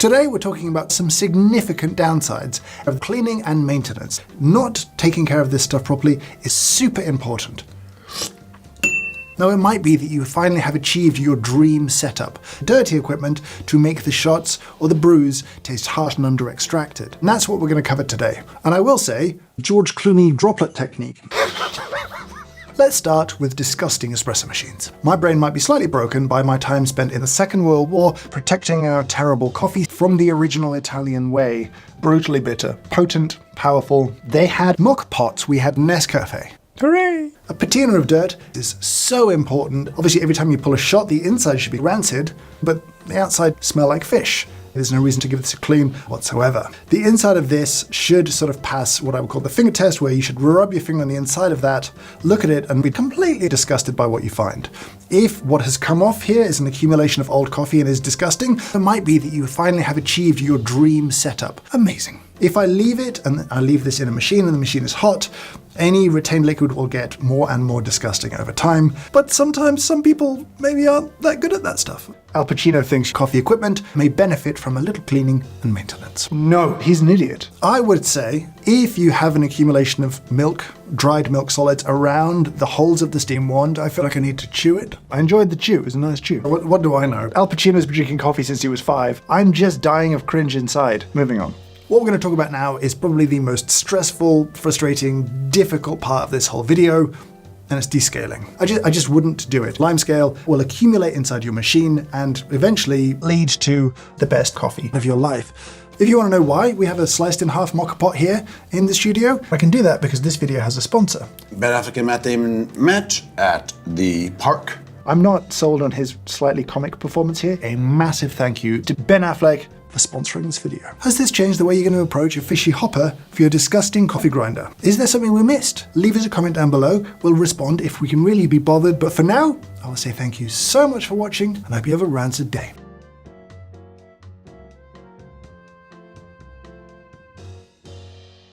Today we're talking about some significant downsides of cleaning and maintenance. Not taking care of this stuff properly is super important. Now, it might be that you finally have achieved your dream setup. Dirty equipment to make the shots or the brews taste harsh and under-extracted. And that's what we're going to cover today. And I will say, George Clooney droplet technique. Let's start with disgusting espresso machines. My brain might be slightly broken by my time spent in the Second World War protecting our terrible coffee from the original Italian way. Brutally bitter, potent, powerful. They had mock pots, we had Nescafe. Hooray! A patina of dirt is so important. Obviously, every time you pull a shot, the inside should be rancid, but the outside smell like fish. There's no reason to give this a clean whatsoever. The inside of this should sort of pass what I would call the finger test, where you should rub your finger on the inside of that, look at it, and be completely disgusted by what you find. If what has come off here is an accumulation of old coffee and is disgusting, it might be that you finally have achieved your dream setup. Amazing. If I leave it, and I leave this in a machine and the machine is hot, any retained liquid will get more and more disgusting over time, but sometimes some people maybe aren't that good at that stuff. Al Pacino thinks coffee equipment may benefit from a little cleaning and maintenance. No, he's an idiot. I would say if you have an accumulation of milk, dried milk solids around the holes of the steam wand, I feel like I need to chew it. I enjoyed the chew, it was a nice chew. What do I know? Al Pacino's been drinking coffee since he was 5. I'm just dying of cringe inside. Moving on. What we're going to talk about now is probably the most stressful, frustrating, difficult part of this whole video, and it's descaling. I just wouldn't do it. Limescale will accumulate inside your machine and eventually lead to the best coffee of your life. If you want to know why, we have a sliced in half mocha pot here in the studio. I can do that because this video has a sponsor. Ben Affleck and Matt Damon met at the park. I'm not sold on his slightly comic performance here. A massive thank you to Ben Affleck for sponsoring this video. Has this changed the way you're going to approach a fishy hopper for your disgusting coffee grinder? Is there something we missed? Leave us a comment down below. We'll respond if we can really be bothered. But for now, I will say thank you so much for watching, and I hope you have a rancid day.